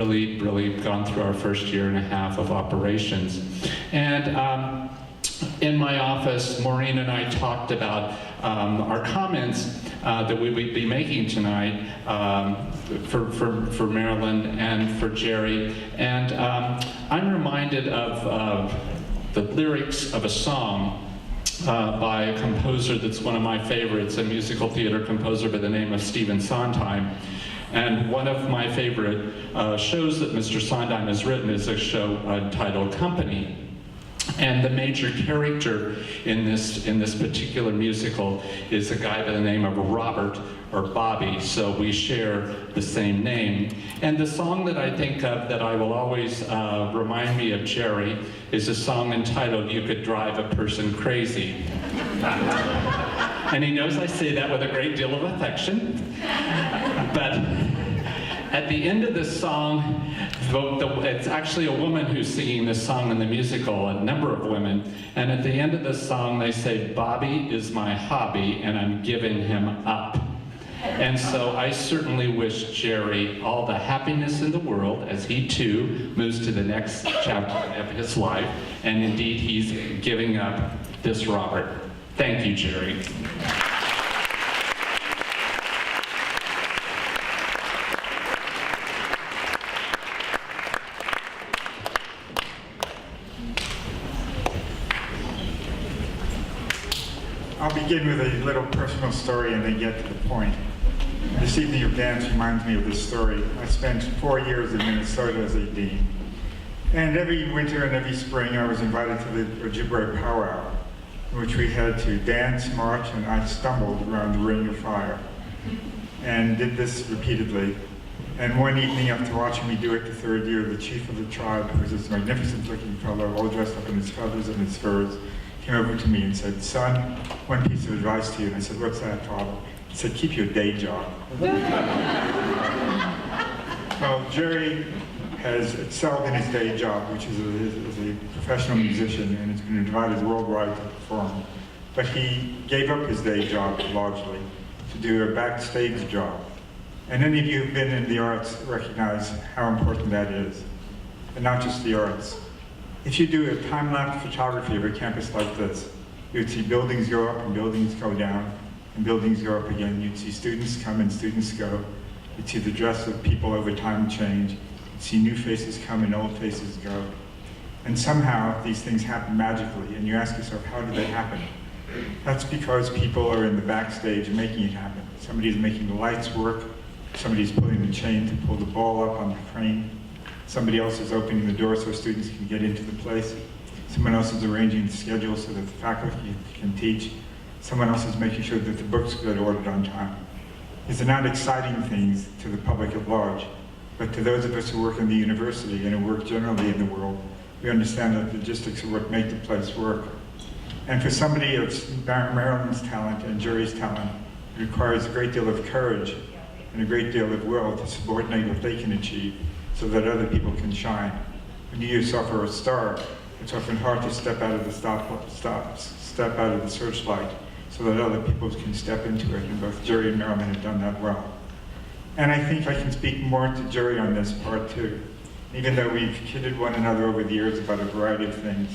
really gone through our first year and a half of operations. And in my office, Maureen and I talked about our comments that we would be making tonight for Marilyn and for Jerry. And I'm reminded of the lyrics of a song by a composer that's one of my favorites, a musical theater composer by the name of Stephen Sondheim. And one of my favorite shows that Mr. Sondheim has written is a show titled Company. And the major character in this particular musical is a guy by the name of Robert, or Bobby, so we share the same name. And the song that I think of that I will always remind me of Jerry is a song entitled "You Could Drive a Person Crazy." And he knows I say that with a great deal of affection. But at the end of this song, it's actually a woman who's singing this song in the musical, a number of women, and at the end of the song they say, "Bobby is my hobby and I'm giving him up." And so I certainly wish Jerry all the happiness in the world as he too moves to the next chapter of his life, and indeed he's giving up this Robert. Thank you, Jerry. I'll begin with a little personal story and then get to the point. This evening of dance reminds me of this story. I spent 4 years in Minnesota as a dean. And every winter and every spring I was invited to the Ojibwe powwow, in which we had to dance, march, and I stumbled around the ring of fire. And did this repeatedly. And one evening, after watching me do it the third year, the chief of the tribe, who was this magnificent looking fellow, all dressed up in his feathers and his furs, came over to me and said, "Son, one piece of advice to you." And I said, "What's that, Father?" He said, "Keep your day job." Well, Jerry has excelled in his day job, which is a professional musician, and has been invited worldwide to perform. But he gave up his day job largely to do a backstage job. And any of you who've been in the arts recognize how important that is, and not just the arts. If you do a time-lapse photography of a campus like this, you'd see buildings go up and buildings go down, and buildings go up again. You'd see students come and students go. You'd see the dress of people over time change. You'd see new faces come and old faces go. And somehow these things happen magically, and you ask yourself, how did they happen? That's because people are in the backstage making it happen. Somebody's making the lights work. Somebody's pulling the chain to pull the ball up on the crane. Somebody else is opening the door so students can get into the place. Someone else is arranging the schedule so that the faculty can teach. Someone else is making sure that the books get ordered on time. These are not exciting things to the public at large, but to those of us who work in the university and who work generally in the world, we understand that the logistics of what make the place work. And for somebody of Marilyn's talent and Jerry's talent, it requires a great deal of courage and a great deal of will to subordinate what they can achieve so that other people can shine. When you yourself are a star, it's often hard to step out of the step out of the searchlight so that other people can step into it, and both Jerry and Marilyn have done that well. And I think I can speak more to Jerry on this part too. Even though we've kidded one another over the years about a variety of things,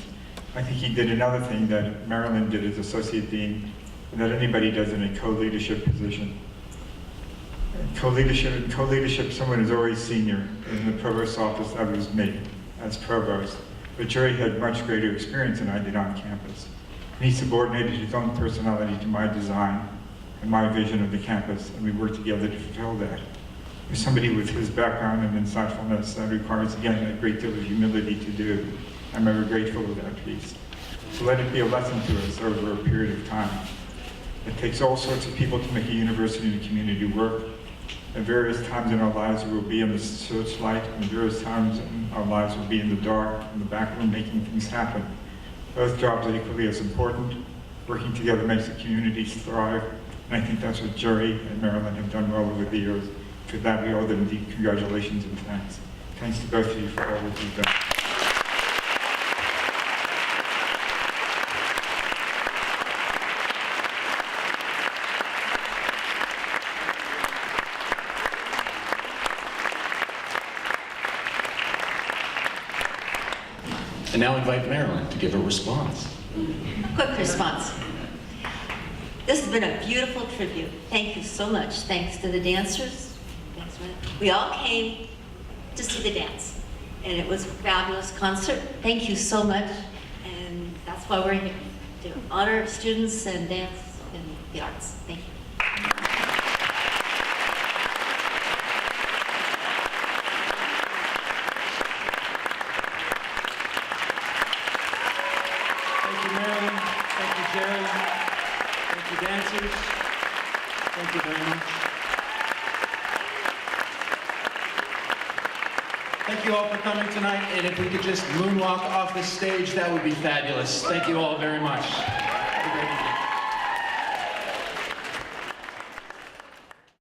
I think he did another thing that Marilyn did as associate dean, and that anybody does in a co-leadership position. Co-leadership, someone is always senior. In the provost's office, that was me as provost. But Jerry had much greater experience than I did on campus. And he subordinated his own personality to my design and my vision of the campus, and we worked together to fulfill that. For somebody with his background and insightfulness, that requires, again, a great deal of humility to do. I'm ever grateful of that piece. So let it be a lesson to us over a period of time. It takes all sorts of people to make a university and a community work. At various times in our lives, we will be in the searchlight, and at various times in our lives, we'll be in the dark, in the back room, making things happen. Both jobs are equally as important. Working together makes the communities thrive, and I think that's what Jerry and Marilyn have done well over the years. For that, we owe them deep congratulations and thanks. Thanks to both of you for all that you've done. And now invite Marilyn to give a response. Quick response. This has been a beautiful tribute. Thank you so much. Thanks to the dancers. We all came to see the dance, and it was a fabulous concert. Thank you so much, and that's why we're here, to honor students and dance in the arts. Thank you. Thank you, Marilyn. Thank you, Jerry. Thank you, dancers. Thank you very much. Thank you all for coming tonight, and if we could just moonwalk off the stage, that would be fabulous. Thank you all very much.